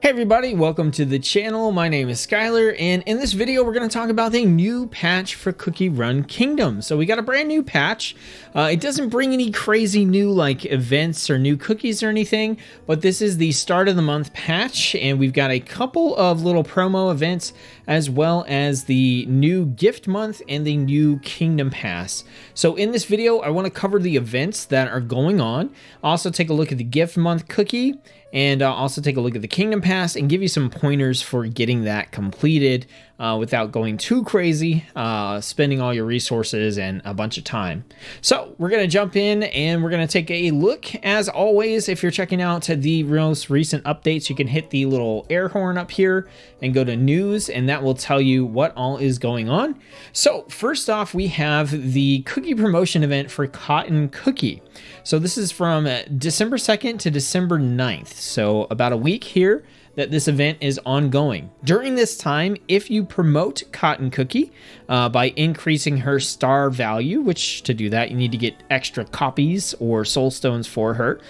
Hey everybody, welcome to the channel. My name is Skylar, and in this video we're going to talk about a new patch for Cookie Run Kingdom. So we got a brand new patch. It doesn't bring any crazy new like events or new cookies or anything, but this is the start of the month patch, and we've got a couple of little promo events as well as the new gift month and the new Kingdom Pass. So in this video I want to cover the events that are going on, also take a look at the gift month cookie, and also take a look at the Kingdom Pass and give you some pointers for getting that completed without going too crazy, spending all your resources and a bunch of time. So we're going to jump in and we're going to take a look. As always, if you're checking out the most recent updates, you can hit the little air horn up here and go to news, and that will tell you what all is going on. So first off, we have the cookie promotion event for Cotton Cookie. So this is from December 2nd to December 9th. So about a week here that this event is ongoing. During this time, if you promote Cotton Cookie by increasing her star value, which to do that, you need to get extra copies or soul stones for her,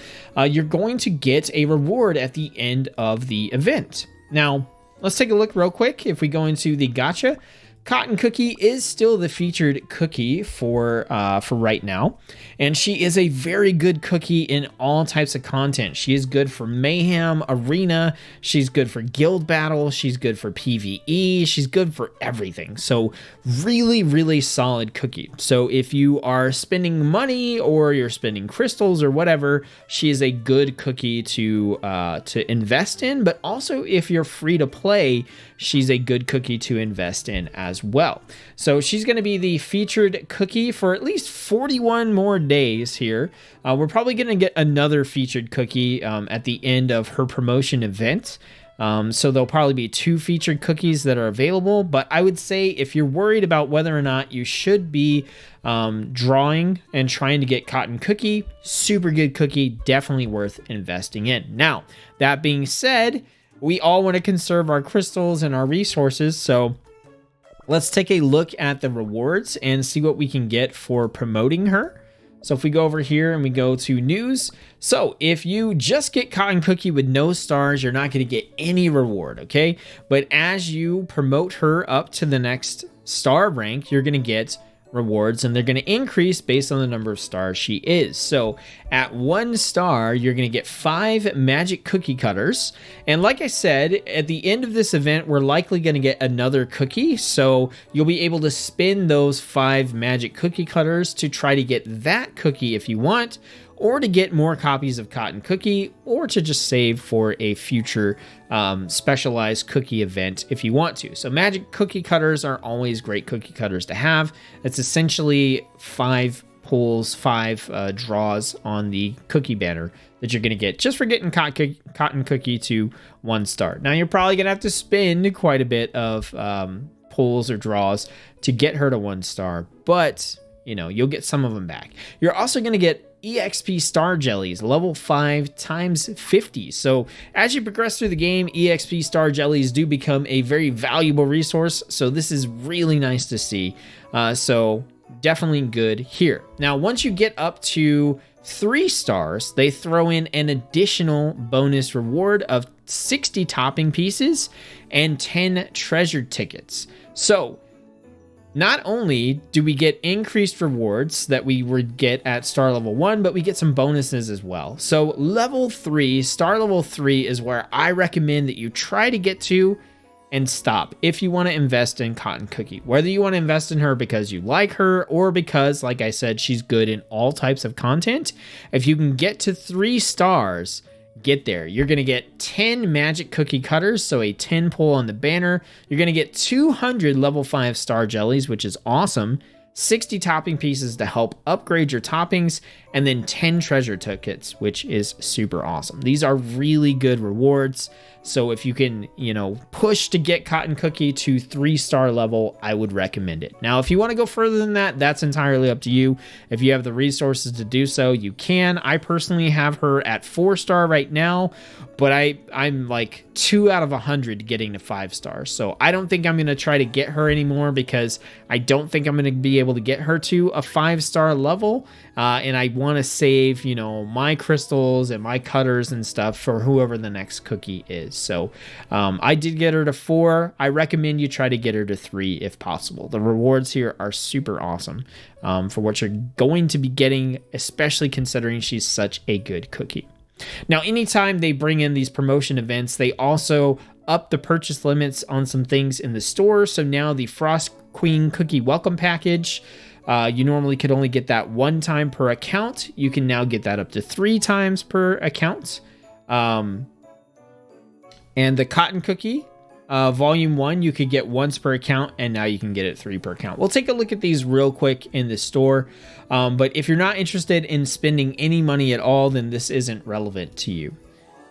you're going to get a reward at the end of the event. Now, let's take a look real quick. If we go into the gacha, Cotton Cookie is still the featured cookie for right now, and she is a very good cookie in all types of content. She is good for Mayhem, Arena, she's good for Guild Battle, she's good for PvE, she's good for everything. So really, really solid cookie. So if you are spending money or you're spending crystals or whatever, she is a good cookie to invest in, but also if you're free to play, she's a good cookie to invest in as well. So she's going to be the featured cookie for at least 41 more days here. We're probably going to get another featured cookie at the end of her promotion event. So there'll probably be 2 featured cookies that are available, but I would say if you're worried about whether or not you should be drawing and trying to get Cotton Cookie, super good cookie, definitely worth investing in. Now, that being said, we all want to conserve our crystals and our resources, so let's take a look at the rewards and see what we can get for promoting her. So if we go over here and we go to news, so if you just get Cotton Cookie with no stars, you're not going to get any reward, okay? But as you promote her up to the next star rank, you're going to get rewards, and they're going to increase based on the number of stars she is. So at 1 star, you're going to get 5 magic cookie cutters, and like I said, at the end of this event we're likely going to get another cookie, so you'll be able to spin those 5 magic cookie cutters to try to get that cookie if you want, or to get more copies of Cotton Cookie, or to just save for a future specialized cookie event if you want to. So magic cookie cutters are always great cookie cutters to have. It's essentially 5 pulls, 5 draws on the cookie banner that you're going to get just for getting Cotton Cookie to 1 star. Now you're probably going to have to spend quite a bit of pulls or draws to get her to 1 star, but you know, you'll get some of them back. You're also going to get EXP Star Jellies, level 5 times 50. So as you progress through the game, EXP Star Jellies do become a very valuable resource. So this is really nice to see. So definitely good here. Now, once you get up to 3 stars, they throw in an additional bonus reward of 60 topping pieces and 10 treasure tickets. So not only do we get increased rewards that we would get at star level 1, but we get some bonuses as well. So level 3, star level 3 is where I recommend that you try to get to and stop if you want to invest in Cotton Cookie. Whether you want to invest in her because you like her or because, like I said, she's good in all types of content. If you can get to 3 stars, get there. You're going to get 10 magic cookie cutters, so a 10 pull on the banner. You're going to get 200 level 5 star jellies, which is awesome, 60 topping pieces to help upgrade your toppings, and then 10 treasure tickets, which is super awesome. These are really good rewards. So if you can, you know, push to get Cotton Cookie to 3-star level, I would recommend it. Now, if you want to go further than that, that's entirely up to you. If you have the resources to do so, you can. I personally have her at 4-star right now, but I'm like 2 out of 100 getting to 5 stars. So I don't think I'm going to try to get her anymore because I don't think I'm going to be able able to get her to a 5-star level. And I want to save, you know, my crystals and my cutters and stuff for whoever the next cookie is. So I did get her to 4. I recommend you try to get her to 3 if possible. The rewards here are super awesome for what you're going to be getting, especially considering she's such a good cookie. Now, anytime they bring in these promotion events, they also up the purchase limits on some things in the store. So now the Frost Queen Cookie Welcome Package, you normally could only get that 1 time per account. You can now get that up to 3 times per account. And the Cotton Cookie, Volume 1, you could get once per account, and now you can get it 3 per account. We'll take a look at these real quick in the store. But if you're not interested in spending any money at all, then this isn't relevant to you.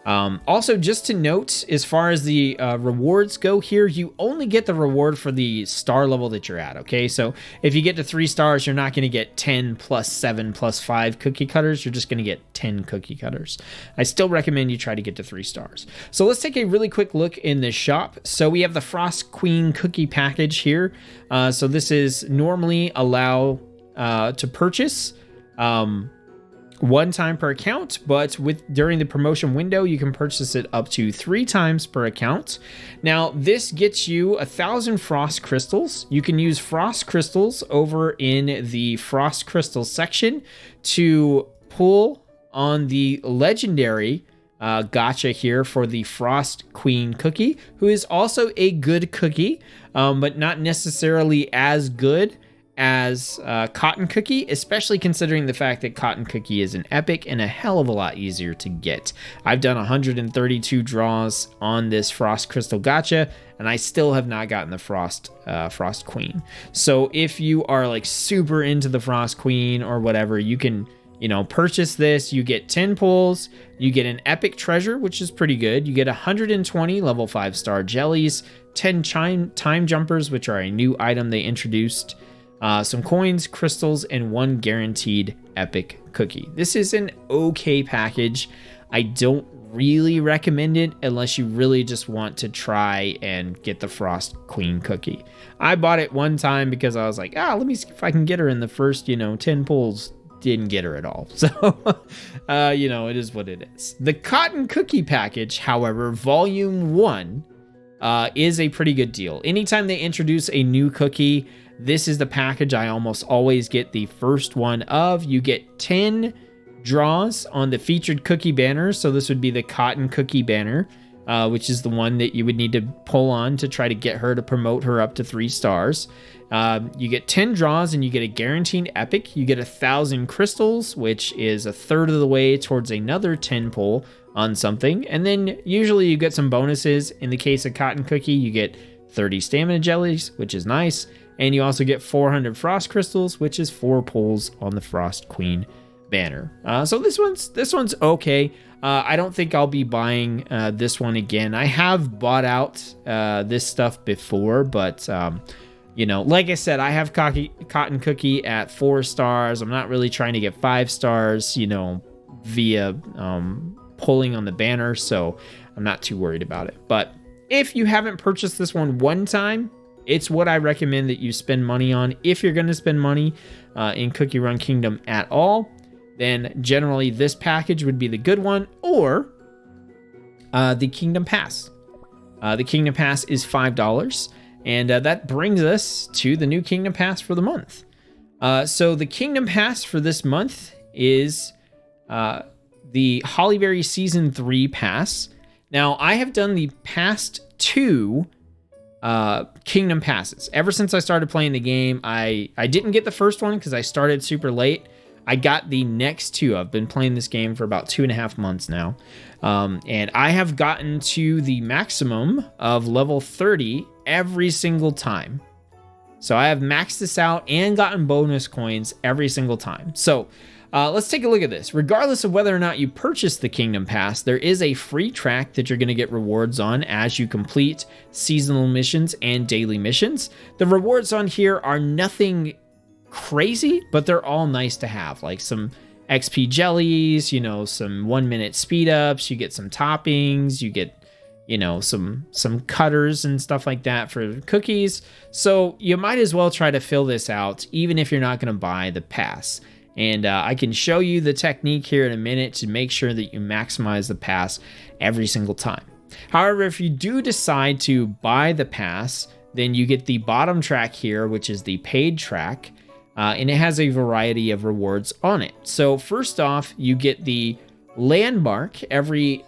Also, just to note, as far as the rewards go here, you only get the reward for the star level that you're at, okay? So if you get to 3 stars, you're not going to get 10 plus 7 plus 5 cookie cutters. You're just going to get 10 cookie cutters. I still recommend you try to get to 3 stars. So let's take a really quick look in the shop. So we have the Frost Queen Cookie Package here. So this is normally allow to purchase 1 time per account, but during the promotion window, you can purchase it up to 3 times per account. Now, this gets you 1,000 frost crystals. You can use frost crystals over in the frost crystal section to pull on the legendary gacha here for the Frost Queen Cookie, who is also a good cookie, but not necessarily as good as Cotton Cookie, especially considering the fact that Cotton Cookie is an epic and a hell of a lot easier to get. I've done 132 draws on this Frost Crystal Gacha, and I still have not gotten the Frost Queen. So if you are like super into the Frost Queen or whatever, you can, you know, purchase this. You get 10 pulls, you get an epic treasure, which is pretty good. You get 120 level 5-star jellies, 10 time jumpers, which are a new item they introduced, some coins, crystals, and 1 guaranteed epic cookie. This is an okay package. I don't really recommend it unless you really just want to try and get the Frost Queen Cookie. I bought it one time because I was like, let me see if I can get her in the first, 10 pulls. Didn't get her at all. So, it is what it is. The Cotton Cookie Package, however, Volume 1, is a pretty good deal. Anytime they introduce a new cookie, this is the package I almost always get the first one of. You get 10 draws on the featured cookie banner. So this would be the Cotton Cookie banner, which is the one that you would need to pull on to try to get her to promote her up to 3 stars. You get 10 draws and you get a guaranteed epic. You get 1,000 crystals, which is a third of the way towards another 10 pull on something. And then usually you get some bonuses. In the case of Cotton Cookie, you get 30 stamina jellies, which is nice. And you also get 400 frost crystals, which is 4 pulls on the Frost Queen banner. So this one's okay. I don't think I'll be buying this one again. I have bought out this stuff before, but like I said, I have Cotton Cookie at 4 stars. I'm not really trying to get 5 stars, via pulling on the banner, so I'm not too worried about it. But if you haven't purchased this one time, it's what I recommend that you spend money on. If you're going to spend money in Cookie Run Kingdom at all, then generally this package would be the good one, or the Kingdom Pass. The Kingdom Pass is $5, and that brings us to the new Kingdom Pass for the month. So the Kingdom Pass for this month is the Hollyberry Season 3 Pass. Now, I have done the past 2 Kingdom Passes. Ever since I started playing the game, I didn't get the first one because I started super late. I got the next 2. I've been playing this game for about 2.5 months now. And I have gotten to the maximum of level 30 every single time. So I have maxed this out and gotten bonus coins every single time. So let's take a look at this. Regardless of whether or not you purchase the Kingdom Pass, there is a free track that you're going to get rewards on as you complete seasonal missions and daily missions. The rewards on here are nothing crazy, but they're all nice to have, like some XP jellies, some 1-minute speed ups, you get some toppings, you get you know, some cutters and stuff like that for cookies. So you might as well try to fill this out, even if you're not going to buy the pass. And I can show you the technique here in a minute to make sure that you maximize the pass every single time. However, if you do decide to buy the pass, then you get the bottom track here, which is the paid track, and it has a variety of rewards on it. So first off, you get the landmark. Every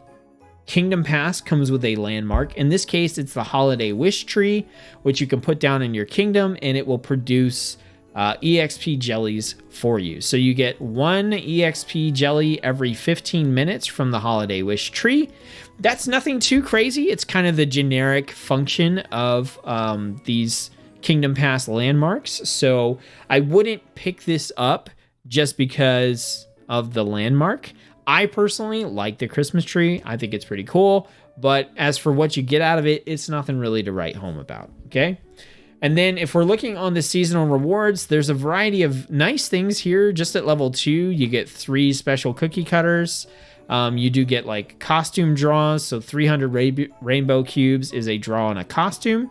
Kingdom Pass comes with a landmark. In this case, it's the Holiday Wish Tree, which you can put down in your kingdom, and it will produce EXP jellies for you. So you get 1 EXP jelly every 15 minutes from the Holiday Wish Tree. That's nothing too crazy. It's kind of the generic function of these Kingdom Pass landmarks. So I wouldn't pick this up just because of the landmark. I personally like the Christmas tree. I think it's pretty cool. But as for what you get out of it, it's nothing really to write home about. Okay. And then if we're looking on the seasonal rewards, there's a variety of nice things here. Just at level 2, you get 3 special cookie cutters. You do get like costume draws. So 300 rainbow cubes is a draw on a costume.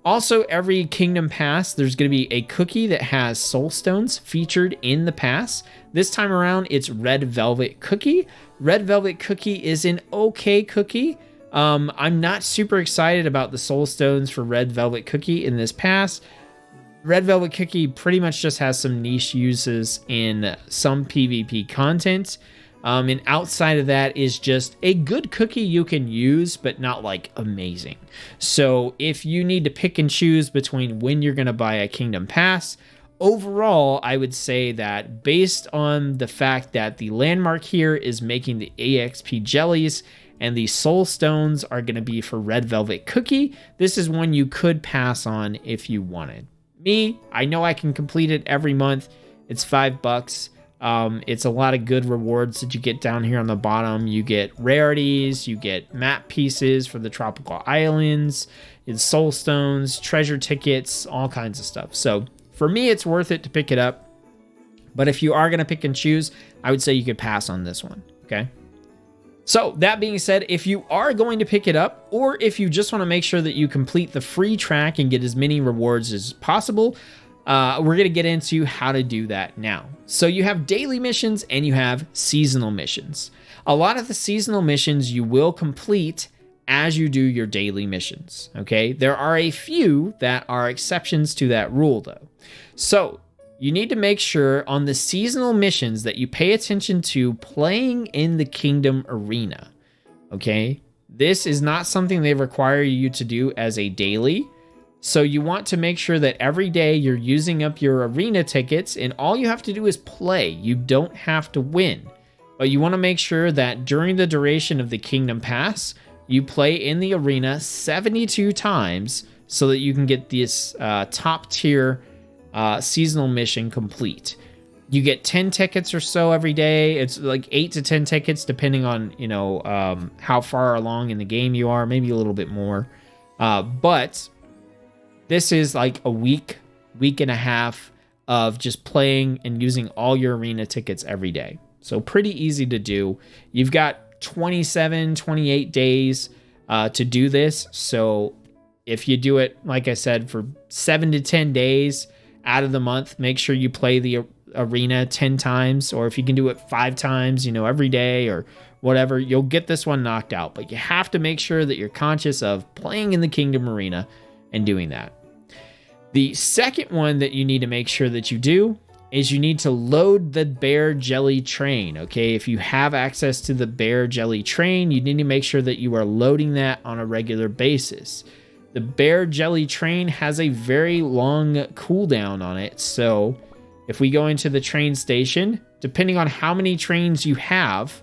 Also, every Kingdom Pass, there's going to be a cookie that has soul stones featured in the pass. This time around, it's Red Velvet Cookie. Red Velvet Cookie is an okay cookie. I'm not super excited about the soul stones for Red Velvet Cookie in this pass. Red Velvet Cookie pretty much just has some niche uses in some PvP content. And outside of that is just a good cookie you can use, but not like amazing. So if you need to pick and choose between when you're going to buy a Kingdom Pass, overall, I would say that based on the fact that the landmark here is making the EXP jellies and the soul stones are going to be for Red Velvet Cookie, this is one you could pass on if you wanted. Me, I know I can complete it every month. It's $5. It's a lot of good rewards that you get down here on the bottom. You get rarities, you get map pieces for the tropical islands, it's soul stones, treasure tickets, all kinds of stuff. So for me, it's worth it to pick it up. But if you are going to pick and choose, I would say you could pass on this one. Okay. So that being said, if you are going to pick it up, or if you just want to make sure that you complete the free track and get as many rewards as possible, we're going to get into how to do that now. So you have daily missions and you have seasonal missions. A lot of the seasonal missions you will complete as you do your daily missions. Okay. There are a few that are exceptions to that rule though. So you need to make sure on the seasonal missions that you pay attention to playing in the Kingdom Arena. Okay. This is not something they require you to do as a daily. So you want to make sure that every day you're using up your arena tickets and all you have to do is play. You don't have to win. But you want to make sure that during the duration of the Kingdom Pass, you play in the arena 72 times so that you can get this top tier seasonal mission complete. You get 10 tickets or so every day. It's like 8 to 10 tickets depending on, how far along in the game you are, maybe a little bit more. But this is like a week and a half of just playing and using all your arena tickets every day. So pretty easy to do. You've got 27, 28 days to do this. So if you do it, like I said, for 7 to 10 days out of the month, make sure you play the arena 10 times, or if you can do it 5 times, every day or whatever, you'll get this one knocked out. But you have to make sure that you're conscious of playing in the Kingdom Arena and doing that. The second one that you need to make sure that you do is you need to load the bear jelly train. Okay, if you have access to the bear jelly train, you need to make sure that you are loading that on a regular basis. The bear jelly train has a very long cooldown on it. So if we go into the train station, depending on how many trains you have,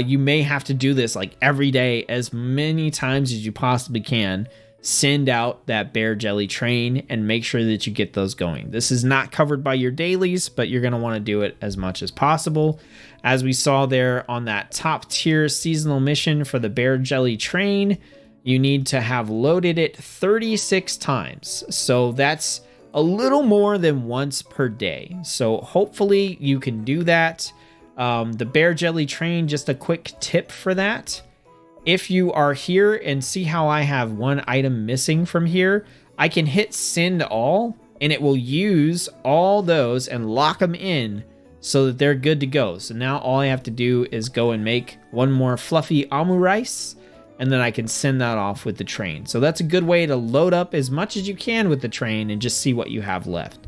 you may have to do this like every day, as many times as you possibly can. Send out that bear jelly train and make sure that you get those going. This is not covered by your dailies, but you're going to want to do it as much as possible. As we saw there on that top tier seasonal mission for the bear jelly train, you need to have loaded it 36 times. So that's a little more than once per day. So hopefully you can do that. The bear jelly train, just a quick tip for that. if you are here and see how I have one item missing from here, I can hit send all and it will use all those and lock them in so that they're good to go. So now all I have to do is go and make one more fluffy amu rice, and then I can send that off with the train. So that's a good way to load up as much as you can with the train and just see what you have left.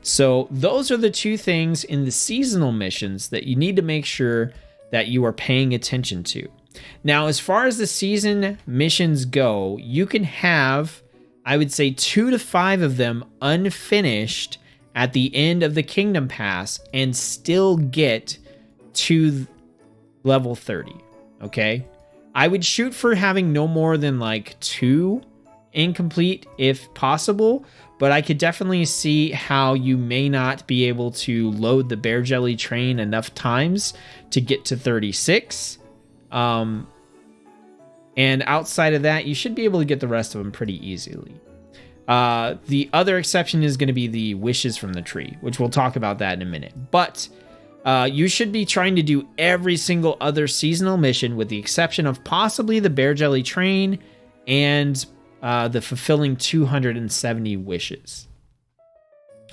So those are the two things in the seasonal missions that you need to make sure that you are paying attention to. Now, as far as the season missions go, you can have, I would say, 2 to 5 of them unfinished at the end of the Kingdom Pass and still get to level 30, okay? I would shoot for having no more than like 2 incomplete if possible, but I could definitely see how you may not be able to load the bear jelly train enough times to get to 36. And outside of that, you should be able to get the rest of them pretty easily. The other exception is going to be the wishes from the tree, which we'll talk about that in a minute. But you should be trying to do every single other seasonal mission with the exception of possibly the bear jelly train and the fulfilling 270 wishes.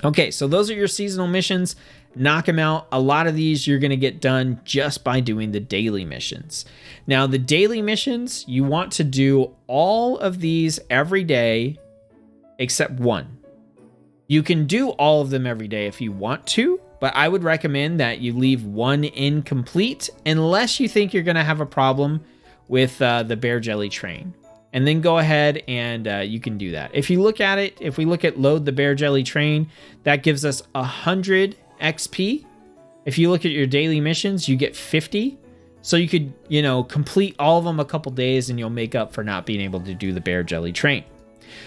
Okay, so those are your seasonal missions. Knock them out. A lot of these you're going to get done just by doing the daily missions. Now, the daily missions, you want to do all of these every day except one. You can do all of them every day if you want to, but I would recommend that you leave one incomplete unless you think you're going to have a problem with the bear jelly train. And then go ahead and you can do that. If you look at it, if we look at load the bear jelly train, that gives us 100 XP. If you look at your daily missions, you get 50. So you could, complete all of them a couple days and you'll make up for not being able to do the bear jelly train.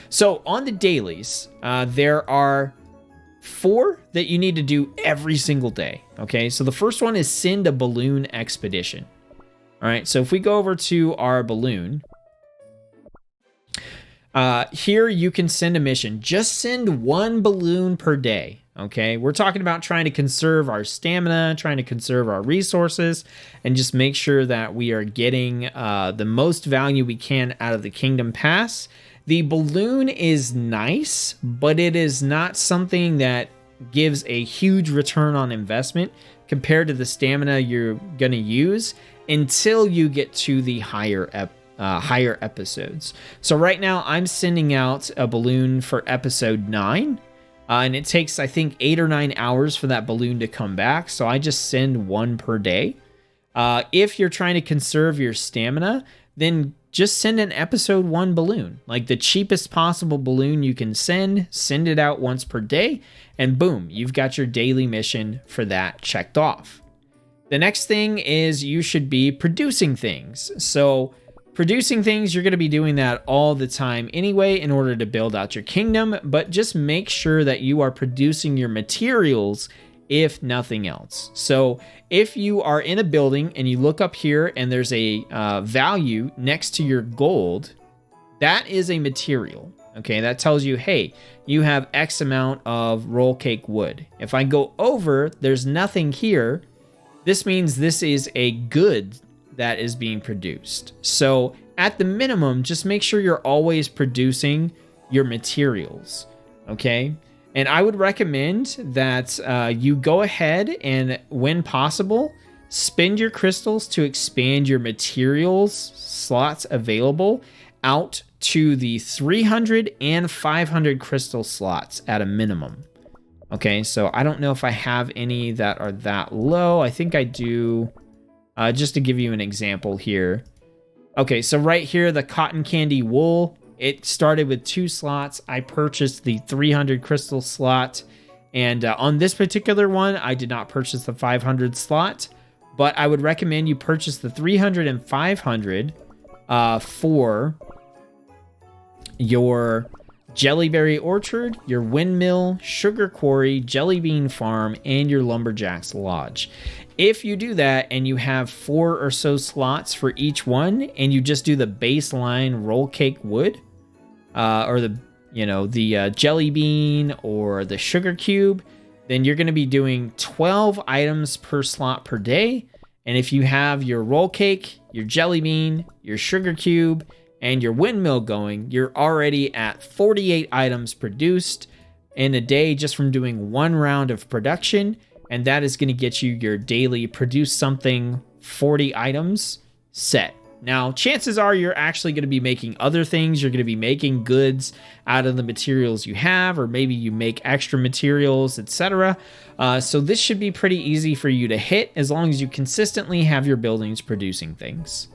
So on the dailies, there are 4 that you need to do every single day. Okay, so the first one is send a balloon expedition. All right, so if we go over to our balloon, here you can send a mission. Just send 1 balloon per day. Okay, we're talking about trying to conserve our stamina, trying to conserve our resources, and just make sure that we are getting the most value we can out of the Kingdom Pass. The balloon is nice, but it is not something that gives a huge return on investment compared to the stamina you're going to use until you get to the higher episodes. So right now I'm sending out a balloon for episode 9. And it takes, I think, 8 or 9 hours for that balloon to come back. So I just send 1 per day. If you're trying to conserve your stamina, then just send an episode 1 balloon. Like the cheapest possible balloon you can send it out once per day. And boom, you've got your daily mission for that checked off. The next thing is you should be producing things. So producing things, you're going to be doing that all the time anyway in order to build out your kingdom, but just make sure that you are producing your materials if nothing else. So if you are in a building and you look up here and there's a value next to your gold, that is a material. Okay, that tells you, hey, you have X amount of roll cake wood. If I go over, there's nothing here. This means this is a good that is being produced. So at the minimum, just make sure you're always producing your materials, okay? And I would recommend that you go ahead and, when possible, spend your crystals to expand your materials slots available out to the 300 and 500 crystal slots at a minimum. Okay, so I don't know if I have any that are that low. I think I do. Just to give you an example here. Okay, so right here, the cotton candy wool, it started with 2 slots. I purchased the 300 crystal slot. And on this particular one, I did not purchase the 500 slot. But I would recommend you purchase the 300 and 500 for your Jellyberry Orchard, your Windmill, Sugar Quarry, Jelly Bean Farm, and your Lumberjack's Lodge. If you do that and you have 4 or so slots for each one, and you just do the baseline roll cake wood, or the jelly bean or the sugar cube, then you're going to be doing 12 items per slot per day, And if you have your roll cake, your jelly bean, your sugar cube, and your windmill going, you're already at 48 items produced in a day just from doing one round of production. And that is going to get you your daily produce something 40 items set. Now, chances are you're actually going to be making other things. You're going to be making goods out of the materials you have, or maybe you make extra materials, etc. So this should be pretty easy for you to hit as long as you consistently have your buildings producing things.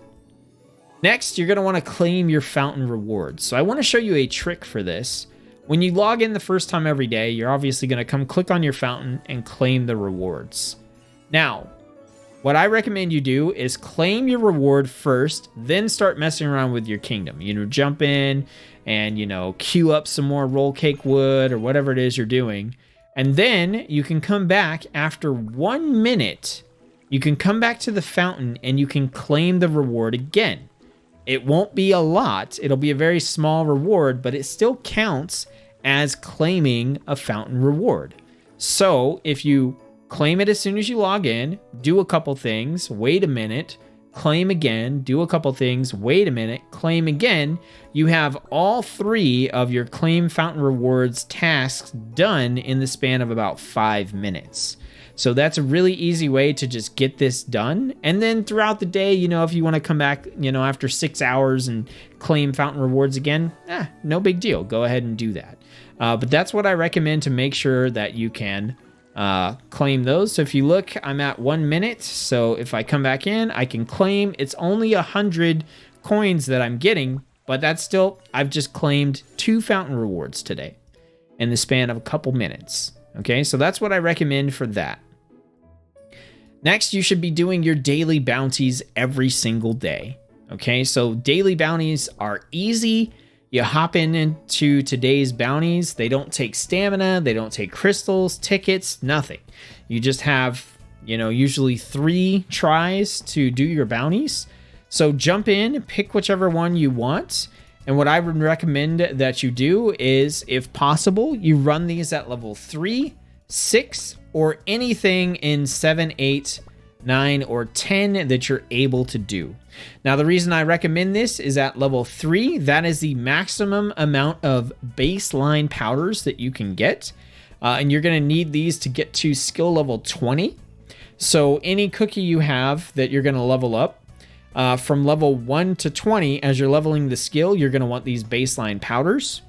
Next, you're going to want to claim your fountain rewards. So I want to show you a trick for this. When you log in the first time every day, you're obviously going to come click on your fountain and claim the rewards. Now, what I recommend you do is claim your reward first, then start messing around with your kingdom. Jump in and, queue up some more roll cake wood or whatever it is you're doing. And then you can come back after 1 minute. You can come back to the fountain and you can claim the reward again. It won't be a lot. It'll be a very small reward, but it still counts as claiming a fountain reward. So if you claim it as soon as you log in, do a couple things, wait a minute, claim again, do a couple things, wait a minute, claim again, you have all 3 of your claim fountain rewards tasks done in the span of about 5 minutes. So that's a really easy way to just get this done. And then throughout the day, if you want to come back, after 6 hours and claim fountain rewards again, no big deal. Go ahead and do that. But that's what I recommend to make sure that you can claim those. So if you look, I'm at 1 minute. So if I come back in, I can claim. It's only 100 coins that I'm getting, but that's still, I've just claimed 2 fountain rewards today in the span of a couple minutes. Okay, so that's what I recommend for that. Next, you should be doing your daily bounties every single day. Okay, so daily bounties are easy. You hop into today's bounties. They don't take stamina. They don't take crystals, tickets, nothing. You just have, usually 3 tries to do your bounties. So jump in, pick whichever one you want. And what I would recommend that you do is, if possible, you run these at level 3, 6, or anything in 7, 8, 9, or 10 that you're able to do. Now, the reason I recommend this is at level 3, that is the maximum amount of baseline powders that you can get. And you're going to need these to get to skill level 20. So any cookie you have that you're going to level up, from level 1 to 20, as you're leveling the skill, you're going to want these baseline powders.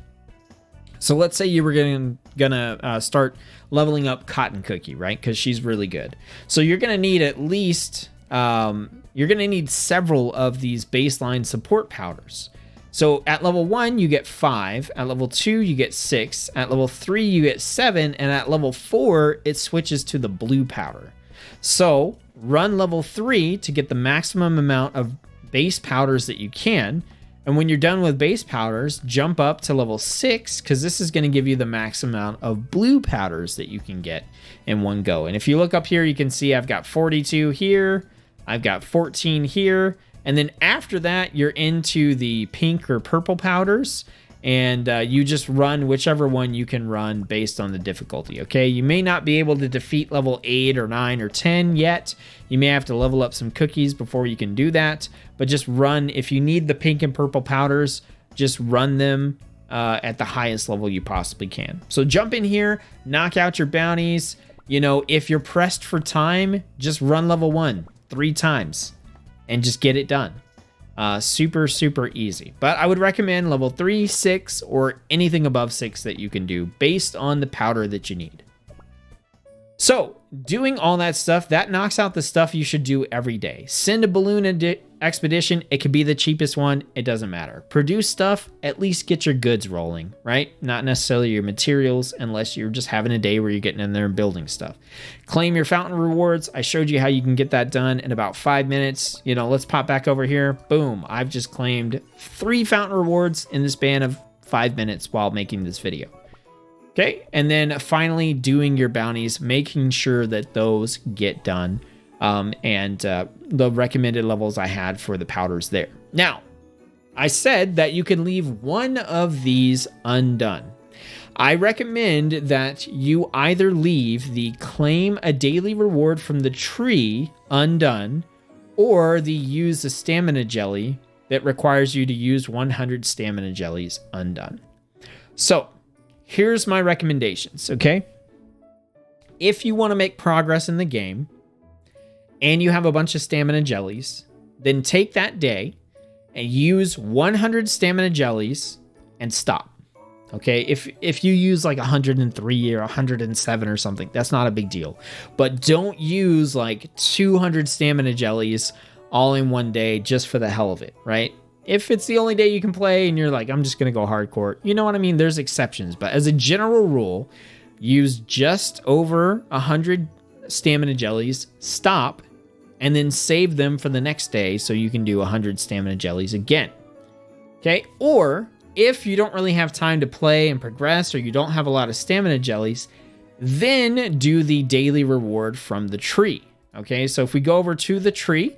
So let's say you were gonna start leveling up Cotton Cookie, right? Because she's really good. So you're going to need at least, you're going to need several of these baseline support powders. So at level 1, you get 5. At level 2, you get 6. At level 3, you get 7. And at level 4, it switches to the blue powder. So run level 3 to get the maximum amount of base powders that you can. And when you're done with base powders, jump up to level 6, because this is going to give you the max amount of blue powders that you can get in one go. And if you look up here, you can see I've got 42 here. I've got 14 here. And then after that, you're into the pink or purple powders. And you just run whichever one you can run based on the difficulty, okay? You may not be able to defeat level 8 or 9 or 10 yet. You may have to level up some cookies before you can do that. But just run, if you need the pink and purple powders, just run them at the highest level you possibly can. So jump in here, knock out your bounties. If you're pressed for time, just run level 1 3 times and just get it done. Super, super easy. But I would recommend level 3, 6, or anything above 6 that you can do based on the powder that you need. So doing all that stuff, that knocks out the stuff you should do every day. Send a balloon expedition. It could be the cheapest one. It doesn't matter. Produce stuff. At least get your goods rolling, right? Not necessarily your materials, unless you're just having a day where you're getting in there and building stuff. Claim your fountain rewards. I showed you how you can get that done in about 5 minutes. Let's pop back over here. Boom. I've just claimed 3 fountain rewards in the span of 5 minutes while making this video. Okay, and then finally doing your bounties, making sure that those get done, and the recommended levels I had for the powders there. Now, I said that you can leave one of these undone. I recommend that you either leave the claim a daily reward from the tree undone, or the use a stamina jelly that requires you to use 100 stamina jellies undone. So here's my recommendations, okay? If you want to make progress in the game and you have a bunch of stamina jellies, then take that day and use 100 stamina jellies and stop. Okay, if you use like 103 or 107 or something, that's not a big deal. But don't use like 200 stamina jellies all in one day just for the hell of it, right? If it's the only day you can play and you're like, I'm just going to go hardcore, you know what I mean? There's exceptions. But as a general rule, use just over 100 stamina jellies, stop, and then save them for the next day so you can do 100 stamina jellies again. Okay, or if you don't really have time to play and progress, or you don't have a lot of stamina jellies, then do the daily reward from the tree. Okay, so if we go over to the tree,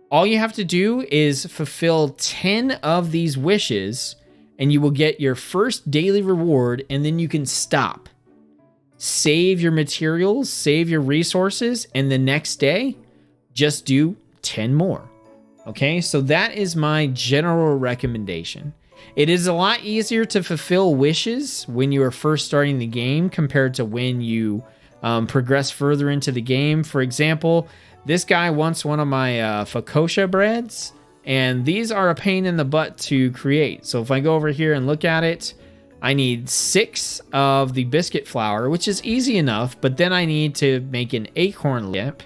all you have to do is fulfill 10 of these wishes, and you will get your first daily reward, and then you can stop. Save your materials, save your resources, and the next day, just do 10 more. Okay, so that is my general recommendation. It is a lot easier to fulfill wishes when you are first starting the game compared to when you progress further into the game. For example, this guy wants one of my focaccia breads, and these are a pain in the butt to create. So if I go over here and look at it, I need 6 of the biscuit flour, which is easy enough, but then I need to make an acorn lamp.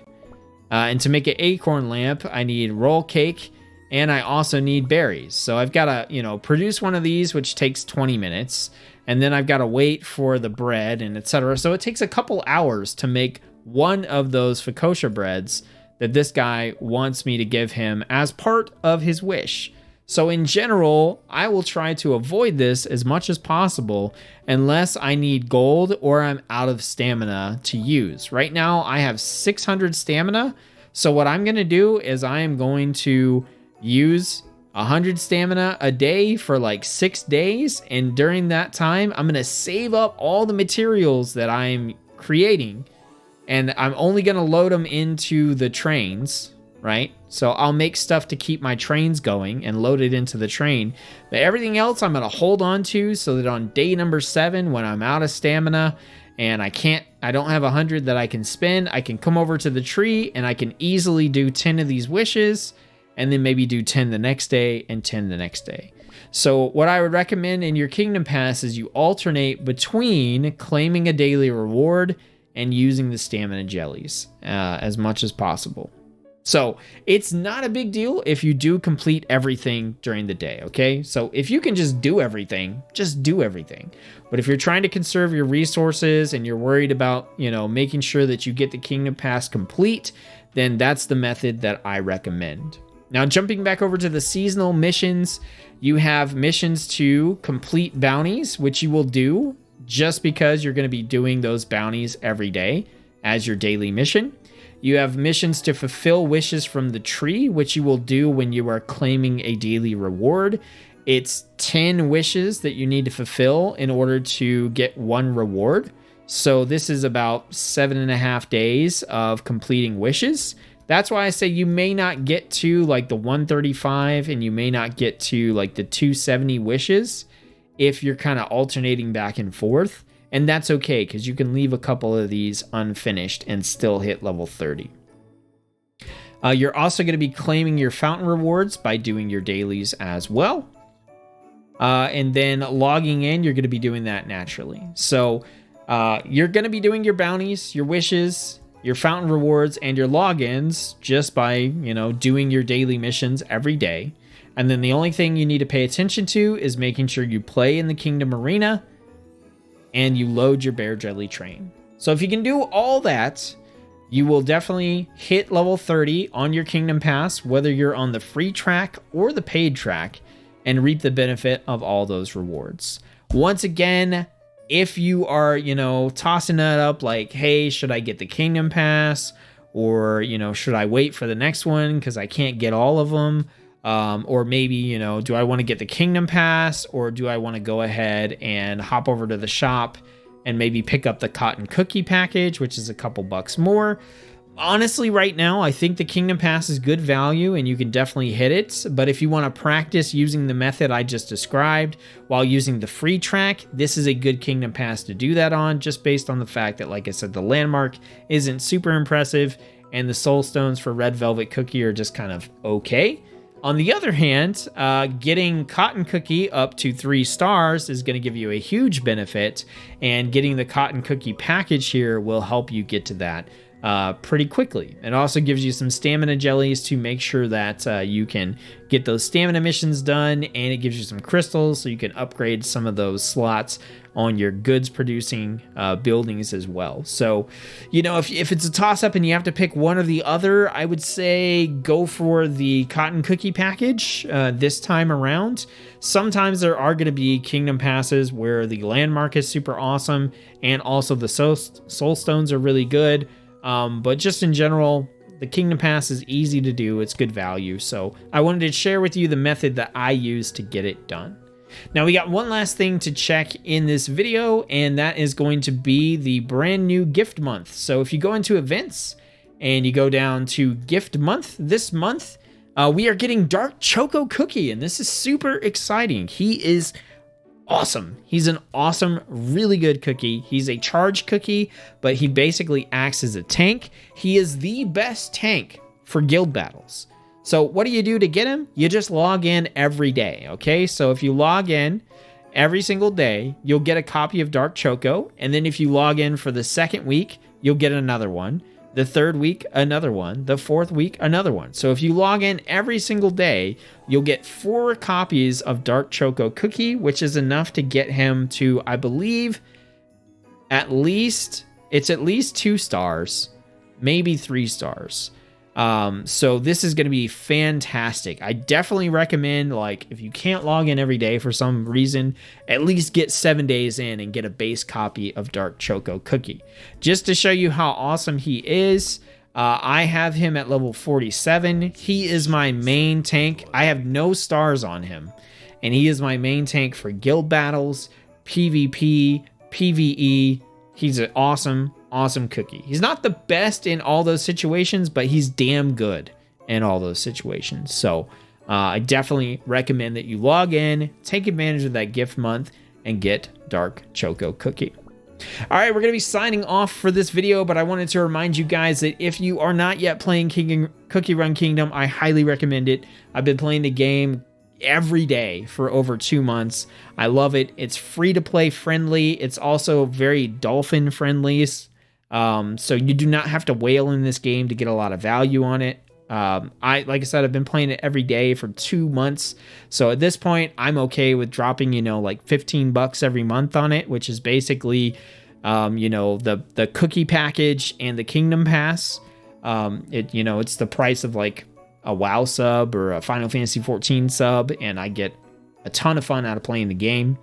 And to make an acorn lamp, I need roll cake, and I also need berries. So I've got to, produce one of these, which takes 20 minutes, and then I've got to wait for the bread and etc. So it takes a couple hours to make one of those focaccia breads that this guy wants me to give him as part of his wish. So in general, I will try to avoid this as much as possible unless I need gold or I'm out of stamina to use. Right now, I have 600 stamina. So what I'm going to do is I am going to use 100 stamina a day for like 6 days. And during that time, I'm going to save up all the materials that I'm creating. And I'm only going to load them into the trains, right? So I'll make stuff to keep my trains going and load it into the train. But everything else I'm going to hold on to so that on day number 7, when I'm out of stamina and I don't have 100 that I can spend, I can come over to the tree and I can easily do 10 of these wishes and then maybe do 10 the next day and 10 the next day. So what I would recommend in your Kingdom Pass is you alternate between claiming a daily reward and using the stamina jellies as much as possible. So it's not a big deal if you do complete everything during the day, okay? So if you can just do everything, just do everything. But if you're trying to conserve your resources and you're worried about, making sure that you get the Kingdom Pass complete, then that's the method that I recommend. Now, jumping back over to the seasonal missions, you have missions to complete bounties, which you will do just because you're going to be doing those bounties every day as your daily mission. You have missions to fulfill wishes from the tree, which you will do when you are claiming a daily reward. It's 10 wishes that you need to fulfill in order to get one reward. So this is about 7.5 days of completing wishes. That's why I say you may not get to like the 135 and you may not get to like the 270 wishes if you're kind of alternating back and forth. And that's okay, because you can leave a couple of these unfinished and still hit level 30. You're also going to be claiming your fountain rewards by doing your dailies as well. And then logging in, you're going to be doing that naturally. So you're going to be doing your bounties, your wishes, your fountain rewards, and your logins just by, doing your daily missions every day. And then the only thing you need to pay attention to is making sure you play in the Kingdom Arena and you load your bear jelly train. So if you can do all that, you will definitely hit level 30 on your Kingdom Pass, whether you're on the free track or the paid track, and reap the benefit of all those rewards. Once again, if you are, tossing that up like, hey, should I get the Kingdom Pass? Or, should I wait for the next one because I can't get all of them? Or maybe, do I want to get the Kingdom Pass, or do I want to go ahead and hop over to the shop and maybe pick up the cotton cookie package, which is a couple bucks more? Honestly, right now, I think the Kingdom Pass is good value and you can definitely hit it. But if you want to practice using the method I just described while using the free track, this is a good Kingdom Pass to do that on, just based on the fact that, like I said, the landmark isn't super impressive and the soul stones for Red Velvet Cookie are just kind of okay. On the other hand, getting Cotton Cookie up to 3 stars is going to give you a huge benefit, and getting the Cotton Cookie package here will help you get to that pretty quickly. It also gives you some stamina jellies to make sure that you can get those stamina missions done, and it gives you some crystals so you can upgrade some of those slots on your goods producing buildings as well. So, you know, if it's a toss up and you have to pick one or the other, I would say go for the Cotton Cookie package this time around. Sometimes there are going to be Kingdom Passes where the landmark is super awesome and also the soul stones are really good. But just in general, the Kingdom Pass is easy to do. It's good value. So I wanted to share with you the method that I use to get it done. Now we got one last thing to check in this video, and that is going to be the brand new gift month. So if you go into events and you go down to gift month, this month, we are getting Dark Choco Cookie, and this is super exciting. He is awesome. He's an awesome, really good cookie. He's a charged cookie, but he basically acts as a tank. He is the best tank for guild battles. So what do you do to get him? You just log in every day, okay? So if you log in every single day, you'll get a copy of Dark Choco, and then if you log in for the second week, you'll get another one. The third week, another one. The fourth week, another one. So if you log in every single day, you'll get 4 copies of Dark Choco Cookie, which is enough to get him to, I believe, at least 2 stars, maybe 3 stars. So this is going to be fantastic. I definitely recommend, like, if you can't log in every day for some reason, at least get 7 days in and get a base copy of Dark Choco Cookie. Just to show you how awesome he is, I have him at level 47. He is my main tank. I have no stars on him, and he is my main tank for guild battles, PvP, PvE. He's an awesome cookie. He's not the best in all those situations, but he's damn good in all those situations. So I definitely recommend that you log in, take advantage of that gift month, and get Dark Choco Cookie. All right, we're going to be signing off for this video, but I wanted to remind you guys that if you are not yet playing Cookie Run Kingdom, I highly recommend it. I've been playing the game every day for over 2 months. I love it. It's free to play friendly. It's also very dolphin friendly. So you do not have to whale in this game to get a lot of value on it. Like I said, I've been playing it every day for 2 months. So at this point, I'm okay with dropping, like $15 every month on it, which is basically, the cookie package and the Kingdom Pass. It's the price of like a WoW sub or a Final Fantasy 14 sub, and I get a ton of fun out of playing the game.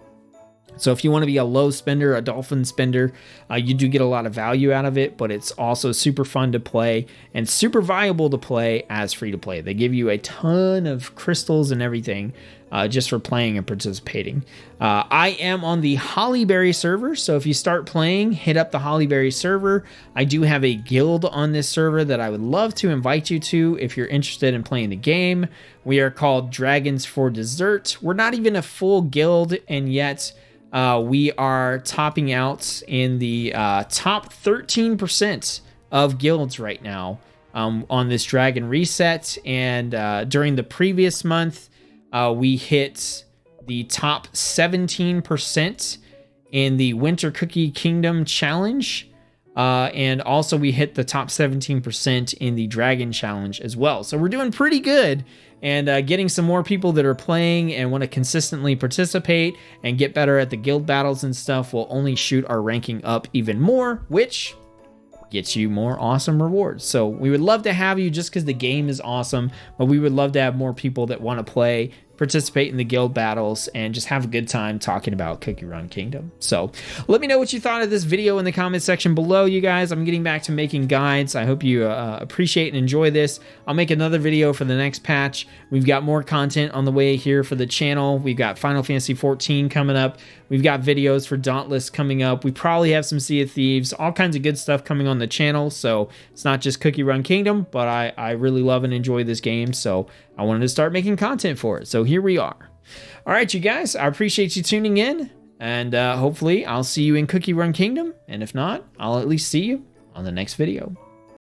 So if you want to be a low spender, a dolphin spender, you do get a lot of value out of it, but it's also super fun to play and super viable to play as free to play. They give you a ton of crystals and everything just for playing and participating. I am on the Hollyberry server, so if you start playing, hit up the Hollyberry server. I do have a guild on this server that I would love to invite you to if you're interested in playing the game. We are called Dragons for Dessert. We're not even a full guild, and yet we are topping out in the top 13% of guilds right now on this Dragon Reset. And during the previous month, we hit the top 17% in the Winter Cookie Kingdom Challenge. And also we hit the top 17% in the Dragon Challenge as well. So we're doing pretty good. And getting some more people that are playing and want to consistently participate and get better at the guild battles and stuff will only shoot our ranking up even more, which gets you more awesome rewards. So we would love to have you just because the game is awesome, but we would love to have more people that want to play, participate in the guild battles, and just have a good time talking about Cookie Run Kingdom. So let me know what you thought of this video in the comment section below, you guys. I'm getting back to making guides. I hope you appreciate and enjoy this. I'll make another video for the next patch. We've got more content on the way here for the channel. We've got Final Fantasy 14 coming up. We've got videos for Dauntless coming up. We probably have some Sea of Thieves, all kinds of good stuff coming on the channel. So it's not just Cookie Run Kingdom, but I really love and enjoy this game. So I wanted to start making content for it. So here we are. All right, you guys, I appreciate you tuning in. And hopefully I'll see you in Cookie Run Kingdom. And if not, I'll at least see you on the next video.